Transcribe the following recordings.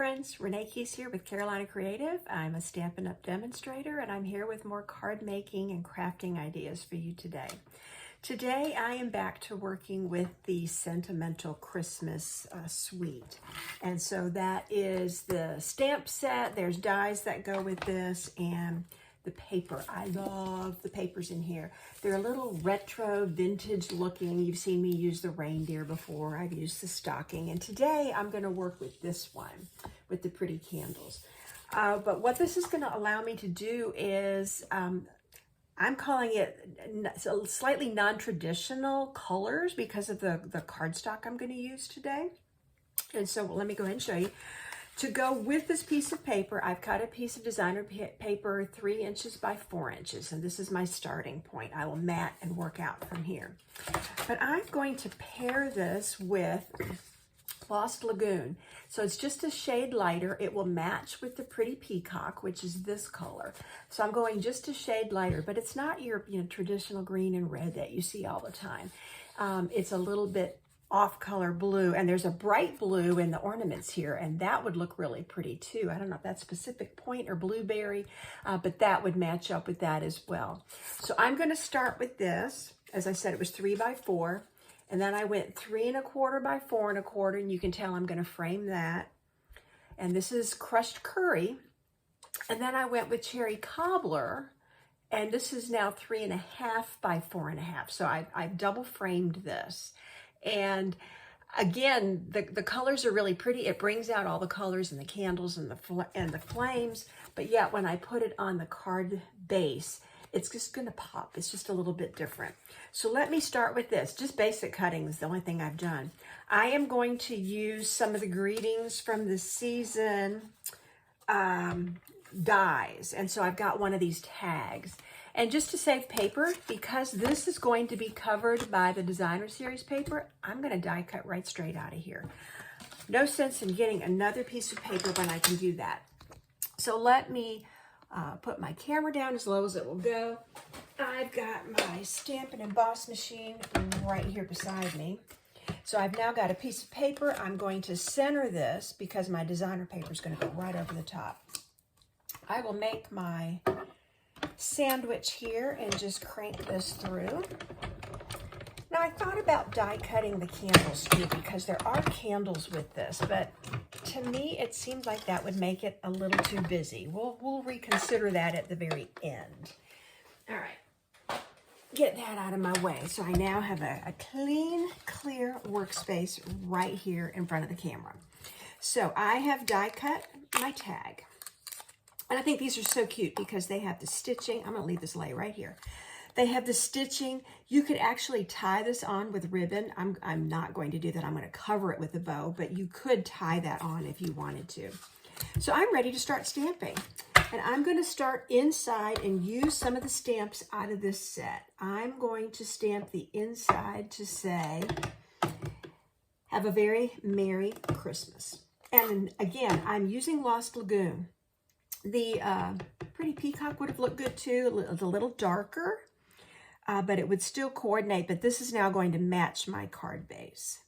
friends, Renee Keys here with Carolina Creative. I'm a Stampin' Up! Demonstrator, and I'm here with more card making and crafting ideas for you today. Today I am back to working with the Sentimental Christmas suite. And so that is the stamp set, there's dies that go with this, and the paper. I love the papers in here. They're a little retro, vintage looking. You've seen me use the reindeer before. I've used the stocking. And today I'm going to work with this one, with the pretty candles. But what this is going to allow me to do is, I'm calling it slightly non-traditional colors because of the cardstock I'm going to use today. And so let me go ahead and show you. To go with this piece of paper, I've cut a piece of designer paper 3 inches by 4 inches, and this is my starting point. I will mat and work out from here. But I'm going to pair this with Lost Lagoon. So it's just a shade lighter. It will match with the Pretty Peacock, which is this color. So I'm going just a shade lighter, but it's not your traditional green and red that you see all the time. It's a little bit off-color blue, and there's a bright blue in the ornaments here, and that would look really pretty too. I don't know if that's Pacific Point or Blueberry, but that would match up with that as well. So I'm going to start with this. As I said, it was 3 by 4, and then I went 3 1/4 by 4 1/4, and you can tell I'm going to frame that. And this is crushed curry, and then I went with cherry cobbler, and this is now 3 1/2 by 4 1/2. So I've double framed this. And again, the colors are really pretty. It brings out all the colors and the candles and the flames, but yet when I put it on the card base, it's just going to pop. It's just a little bit different. So let me start with this. Just basic cutting is the only thing I've done. I am going to use some of the greetings from the season dies, and so I've got one of these tags. And just to save paper, because this is going to be covered by the designer series paper, I'm going to die cut right straight out of here. No sense in getting another piece of paper when I can do that. So let me put my camera down as low as it will go. I've got my stamp and emboss machine right here beside me. So I've now got a piece of paper. I'm going to center this because my designer paper is going to go right over the top. I will make my sandwich here and just crank this through. Now I thought about die cutting the candles too, because there are candles with this, but to me it seemed like that would make it a little too busy. We'll reconsider that at the very end. All right, get that out of my way. So I now have a clean, clear workspace right here in front of the camera. So I have die cut my tag. And I think these are so cute because they have the stitching. I'm going to leave this lay right here. They have the stitching. You could actually tie this on with ribbon. I'm not going to do that. I'm going to cover it with a bow, but you could tie that on if you wanted to. So I'm ready to start stamping. And I'm going to start inside and use some of the stamps out of this set. I'm going to stamp the inside to say, have a very Merry Christmas. And again, I'm using Lost Lagoon. The Pretty Peacock would have looked good too, a little darker, but it would still coordinate. But this is now going to match my card base.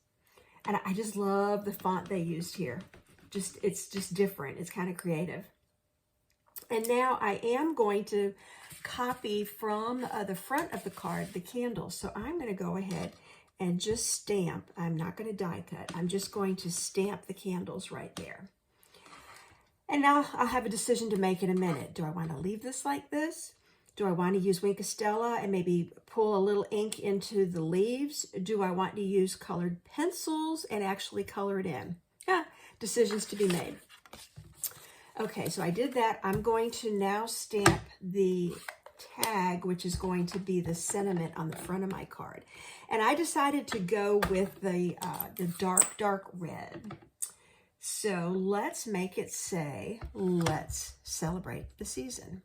And I just love the font they used here. It's just different. It's kind of creative. And now I am going to copy from the front of the card the candles. So I'm going to go ahead and just stamp. I'm not going to die cut. I'm just going to stamp the candles right there. And now I'll have a decision to make in a minute. Do I want to leave this like this? Do I want to use Wink of Stella and maybe pull a little ink into the leaves? Do I want to use colored pencils and actually color it in? Decisions to be made. Okay, so I did that. I'm going to now stamp the tag, which is going to be the sentiment on the front of my card. And I decided to go with the dark, dark red. So let's make it say, let's celebrate the season.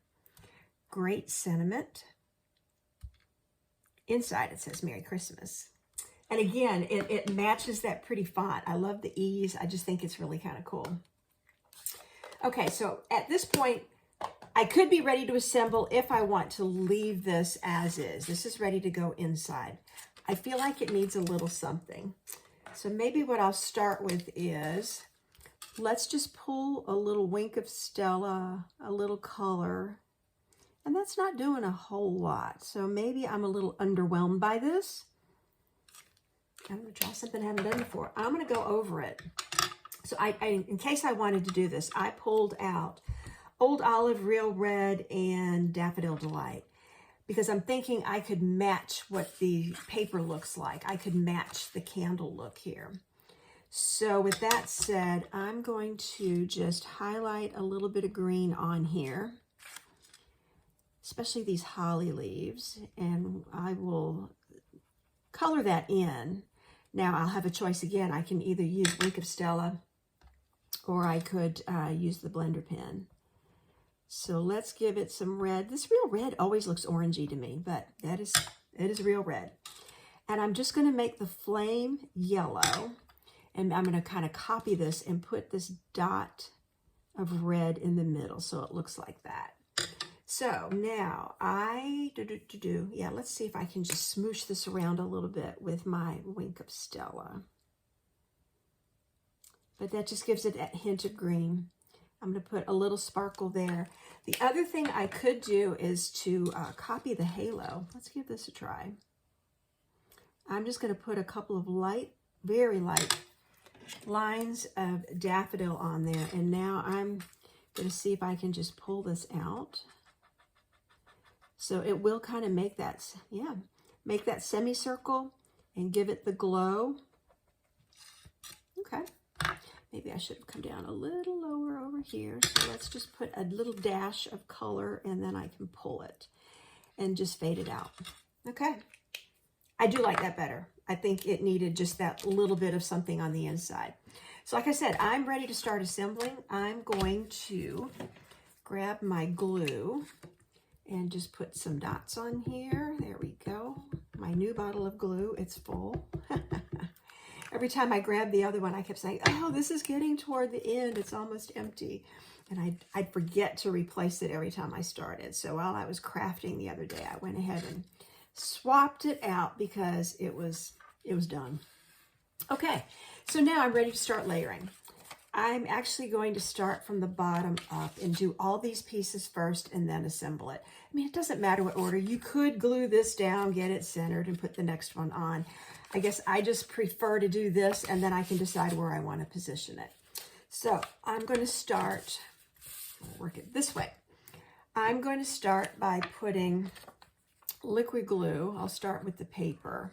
Great sentiment. Inside it says Merry Christmas. And again, it matches that pretty font. I love the E's. I just think it's really kind of cool. Okay, so at this point, I could be ready to assemble if I want to leave this as is. This is ready to go inside. I feel like it needs a little something. So maybe what I'll start with is let's just pull a little Wink of Stella, a little color, and that's not doing a whole lot. So maybe I'm a little underwhelmed by this. I'm going to try something I haven't done before. I'm going to go over it. So in case I wanted to do this, I pulled out Old Olive, Real Red, and Daffodil Delight, because I'm thinking I could match what the paper looks like. I could match the candle look here. So with that said, I'm going to just highlight a little bit of green on here, especially these holly leaves, and I will color that in. Now I'll have a choice again. I can either use Wink of Stella or I could use the blender pen. So let's give it some red. This Real Red always looks orangey to me, but it is Real Red. And I'm just going to make the flame yellow, and I'm going to kind of copy this and put this dot of red in the middle so it looks like that. So now yeah, let's see if I can just smoosh this around a little bit with my Wink of Stella. But that just gives it a hint of green. I'm going to put a little sparkle there. The other thing I could do is to copy the halo. Let's give this a try. I'm just going to put a couple of light, very light lines of daffodil on there. And now I'm going to see if I can just pull this out. So it will kind of make that, make that semicircle and give it the glow. Okay. Maybe I should have come down a little lower over here. So let's just put a little dash of color, and then I can pull it and just fade it out. Okay. I do like that better. I think it needed just that little bit of something on the inside. So like I said, I'm ready to start assembling. I'm going to grab my glue and just put some dots on here. There we go. My new bottle of glue, it's full. Every time I grabbed the other one, I kept saying, oh, this is getting toward the end. It's almost empty. And I'd forget to replace it every time I started. So while I was crafting the other day, I went ahead and swapped it out because it was done. Okay, so now I'm ready to start layering. I'm actually going to start from the bottom up and do all these pieces first and then assemble it. I mean, it doesn't matter what order. You could glue this down, get it centered, and put the next one on. I guess I just prefer to do this, and then I can decide where I want to position it. So I'm going to start, work it this way. I'm going to start by putting liquid glue. I'll start with the paper.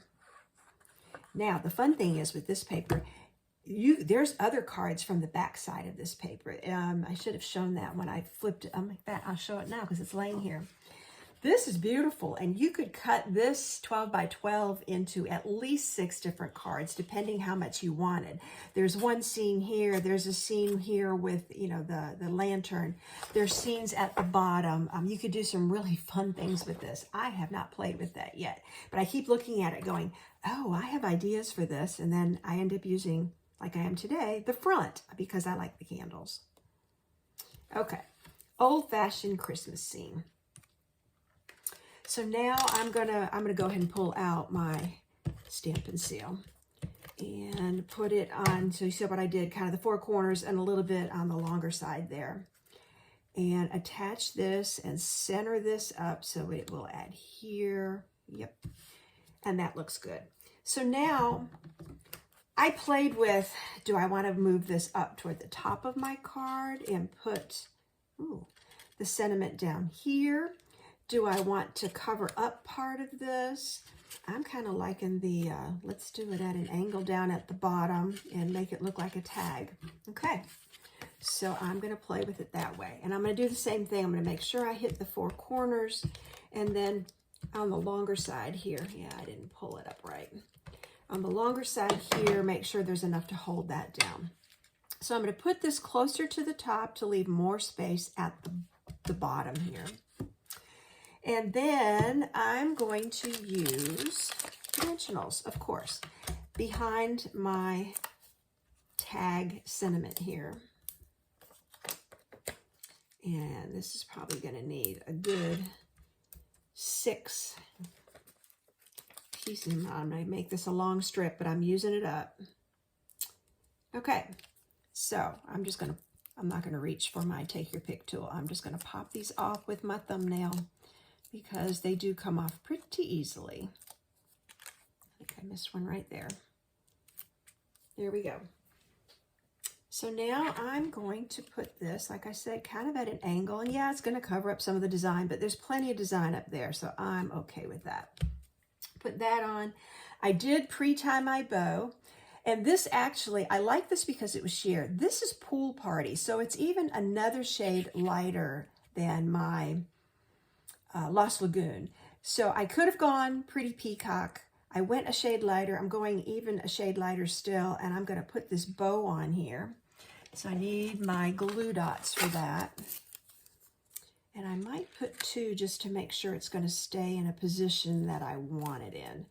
Now, the fun thing is with this paper, there's other cards from the back side of this paper. I should have shown that when I flipped it. I'll show it now because it's laying here. This is beautiful, and you could cut this 12 by 12 into at least 6 different cards, depending how much you wanted. There's one scene here. There's a scene here with, the lantern. There's scenes at the bottom. You could do some really fun things with this. I have not played with that yet, but I keep looking at it going, oh, I have ideas for this, and then I end up using, like I am today, the front because I like the candles. Okay, old-fashioned Christmas scene. So now I'm gonna go ahead and pull out my stamp and seal and put it on. So you see what I did, kind of the 4 corners and a little bit on the longer side there. And attach this and center this up so it will adhere. Yep, and that looks good. So now I played with, do I want to move this up toward the top of my card and put the sentiment down here? Do I want to cover up part of this? I'm kind of liking the, let's do it at an angle down at the bottom and make it look like a tag. Okay, so I'm going to play with it that way. And I'm going to do the same thing. I'm going to make sure I hit the 4 corners. And then on the longer side here, yeah, I didn't pull it up right. On the longer side here, make sure there's enough to hold that down. So I'm going to put this closer to the top to leave more space at the bottom here. And then I'm going to use dimensionals, of course, behind my tag sentiment here. And this is probably going to need a good 6 pieces. I'm going to make this a long strip, but I'm using it up. Okay, So I'm not going to reach for my take your pick tool. I'm just going to pop these off with my thumbnail because they do come off pretty easily. I think I missed one right there. There we go. So now I'm going to put this, like I said, kind of at an angle. And yeah, it's going to cover up some of the design, but there's plenty of design up there, so I'm okay with that. Put that on. I did pre-tie my bow. And this actually, I like this because it was sheer. This is Pool Party, so it's even another shade lighter than my Lost Lagoon. So I could have gone Pretty Peacock. I went a shade lighter. I'm going even a shade lighter still, and I'm going to put this bow on here. So I need my glue dots for that. And I might put 2 just to make sure it's going to stay in a position that I want it in.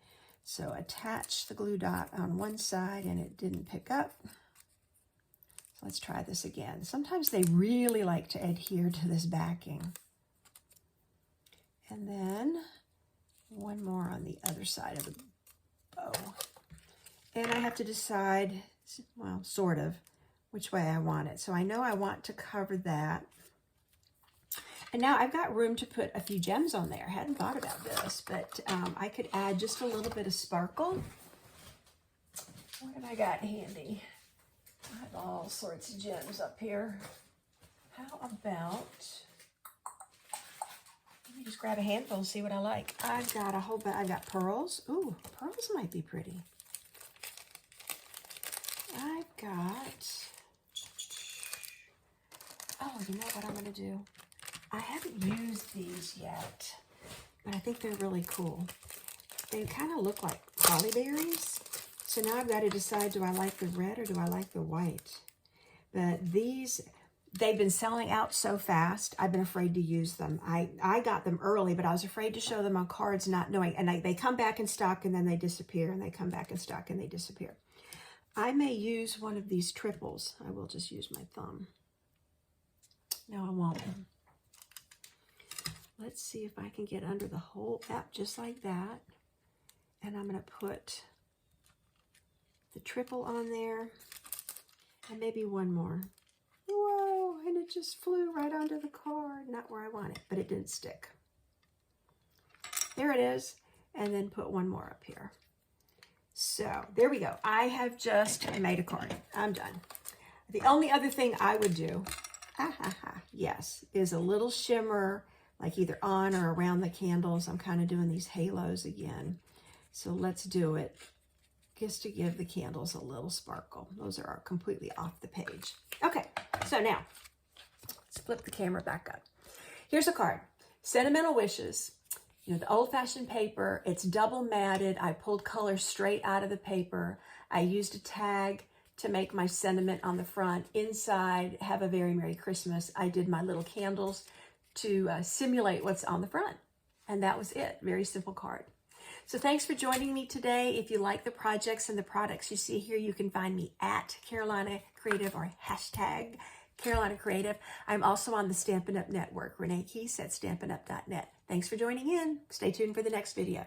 So attach the glue dot on one side, and it didn't pick up. So let's try this again. Sometimes they really like to adhere to this backing. And then one more on the other side of the bow. And I have to decide, well, sort of, which way I want it. So I know I want to cover that. And now I've got room to put a few gems on there. I hadn't thought about this, but I could add just a little bit of sparkle. What have I got handy? I have all sorts of gems up here. How about, let me just grab a handful and see what I like. I've got a whole bunch. I've got pearls. Ooh, pearls might be pretty. I've got, oh, you know what I'm going to do? I haven't used these yet, but I think they're really cool. They kind of look like holly berries. So now I've got to decide, do I like the red or do I like the white? But these, they've been selling out so fast, I've been afraid to use them. I got them early, but I was afraid to show them on cards not knowing. And they come back in stock and then they disappear, and they come back in stock and they disappear. I may use one of these triples. I will just use my thumb. No, I won't. Let's see if I can get under the whole app just like that. And I'm going to put the triple on there and maybe one more. Whoa, and it just flew right onto the card. Not where I want it, but it didn't stick. There it is. And then put one more up here. So there we go. I have just made a card. I'm done. The only other thing I would do, yes, is a little shimmer, like either on or around the candles. I'm kind of doing these halos again. So let's do it just to give the candles a little sparkle. Those are completely off the page. Okay, so now let's flip the camera back up. Here's a card. Sentimental Wishes. You know, the old-fashioned paper. It's double matted. I pulled color straight out of the paper. I used a tag to make my sentiment on the front. Inside, have a very Merry Christmas. I did my little candles to simulate what's on the front. And that was it. Very simple card. So thanks for joining me today. If you like the projects and the products you see here, you can find me at Carolina Creative or hashtag Carolina Creative. I'm also on the Stampin' Up! Network. Renee Keese at StampinUp.net. Thanks for joining in. Stay tuned for the next video.